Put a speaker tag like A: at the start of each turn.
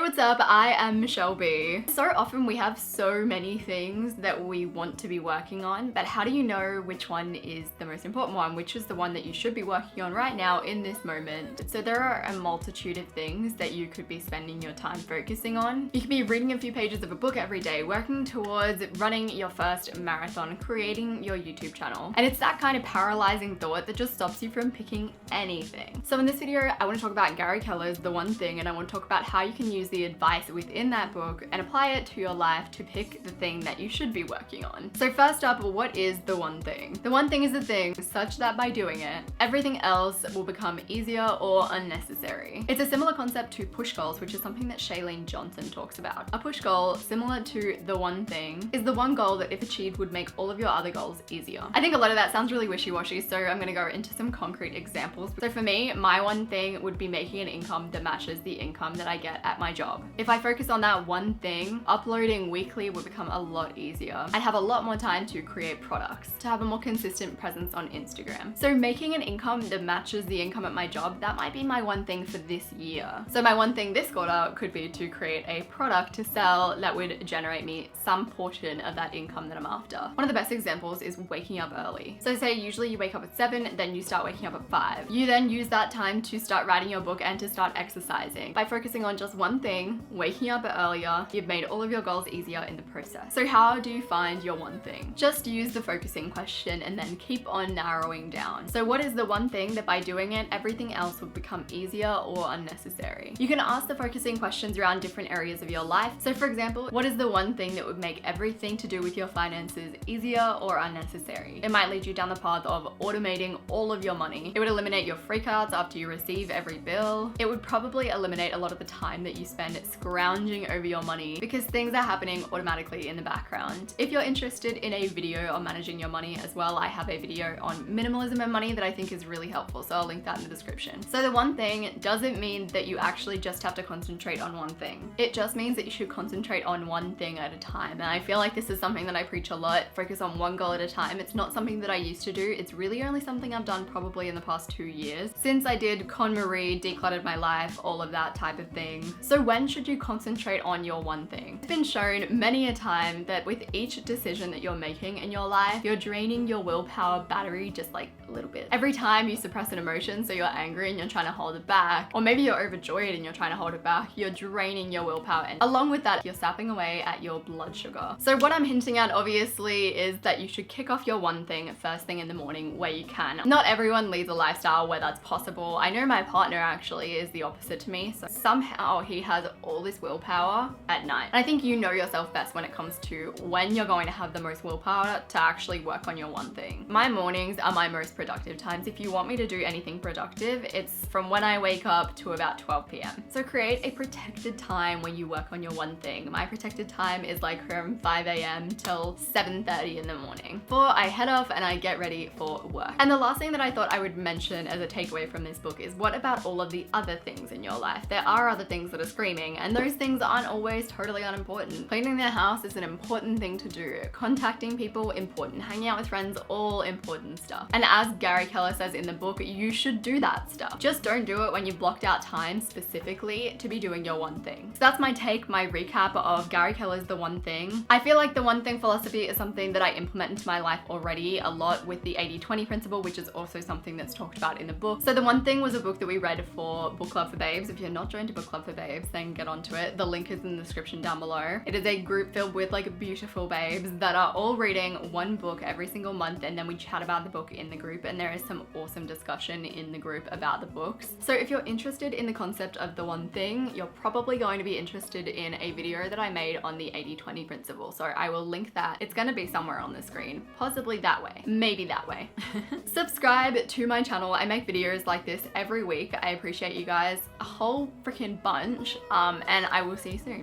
A: what's up? I am Michelle B. So often we have so many things that we want to be working on, but how do you know which one is the most important one? Which is the one that you should be working on right now in this moment? So there are a multitude of things that you could be spending your time focusing on. You could be reading a few pages of a book every day, working towards running your first marathon, creating your YouTube channel. And it's that kind of paralyzing thought that just stops you from picking anything. So in this video, I want to talk about Gary Keller's The One Thing, and I want to talk about how you can use the advice within that book and apply it to your life to pick the thing that you should be working on. So first up, what is the one thing? The one thing is a thing such that by doing it, everything else will become easier or unnecessary. It's a similar concept to push goals, which is something that Shailene Johnson talks about. A push goal, similar to the one thing, is the one goal that if achieved would make all of your other goals easier. I think a lot of that sounds really wishy-washy, so I'm gonna go into some concrete examples. So for me, my one thing would be making an income that matches the income that I get at my job. If I focus on that one thing, uploading weekly would become a lot easier. I'd have a lot more time to create products, to have a more consistent presence on Instagram. So making an income that matches the income at my job, that might be my one thing for this year. So my one thing this quarter could be to create a product to sell that would generate me some portion of that income that I'm after. One of the best examples is waking up early. So say usually you wake up at 7, then you start waking up at 5. You then use that time to start writing your book and to start exercising. By focusing on just one thing, waking up earlier, you've made all of your goals easier in the process. So how do you find your one thing? Just use the focusing question and then keep on narrowing down. So what is the one thing that by doing it, everything else will become easier or unnecessary? You can ask the focusing questions around different areas of your life. So for example, what is the one thing that would make everything to do with your finances easier or unnecessary? It might lead you down the path of automating all of your money. It would eliminate your freakouts after you receive every bill. It would probably eliminate a lot of the time that you spend scrounging over your money because things are happening automatically in the background. If you're interested in a video on managing your money as well, I have a video on minimalism and money that I think is really helpful, so I'll link that in the description. So the one thing doesn't mean that you actually just have to concentrate on one thing. It just means that you should concentrate on one thing at a time. And I feel like this is something that I preach a lot, focus on one goal at a time. It's not something that I used to do. It's really only something I've done probably in the past 2 years since I did KonMari, decluttered my life, all of that type of thing. So when should you concentrate on your one thing? It's been shown many a time that with each decision that you're making in your life, you're draining your willpower battery just like a little bit. Every time you suppress an emotion, so you're angry and you're trying to hold it back, or maybe you're overjoyed and you're trying to hold it back, you're draining your willpower, and along with that, you're sapping away at your blood sugar. So what I'm hinting at obviously is that you should kick off your one thing first thing in the morning where you can. Not everyone leads a lifestyle where that's possible. I know my partner actually is the opposite to me, so somehow he has all this willpower at night. And I think you know yourself best when it comes to when you're going to have the most willpower to actually work on your one thing. My mornings are my most productive times. If you want me to do anything productive, it's from when I wake up to about 12 p.m. So create a protected time when you work on your one thing. My protected time is like from 5 a.m. till 7:30 in the morning before I head off and I get ready for work. And the last thing that I thought I would mention as a takeaway from this book is what about all of the other things in your life? There are other things that are screaming, and those things aren't always totally unimportant. Cleaning their house is an important thing to do. Contacting people, important. Hanging out with friends, all important stuff. And as Gary Keller says in the book, you should do that stuff. Just don't do it when you've blocked out time specifically to be doing your one thing. So that's my take, my recap of Gary Keller's The One Thing. I feel like the one thing philosophy is something that I implement into my life already a lot with the 80-20 principle, which is also something that's talked about in the book. So The One Thing was a book that we read for Book Club for Babes. If you're not joined to Book Club for Babes, then get onto it. The link is in the description down below. It is a group filled with like beautiful babes that are all reading one book every single month, and then we chat about the book in the group, and there is some awesome discussion in the group about the books. So if you're interested in the concept of the one thing, you're probably going to be interested in a video that I made on the 80-20 principle. So I will link that. It's going to be somewhere on the screen, possibly that way, maybe that way. Subscribe to my channel. I make videos like this every week. I appreciate you guys a whole freaking bunch, and I will see you soon.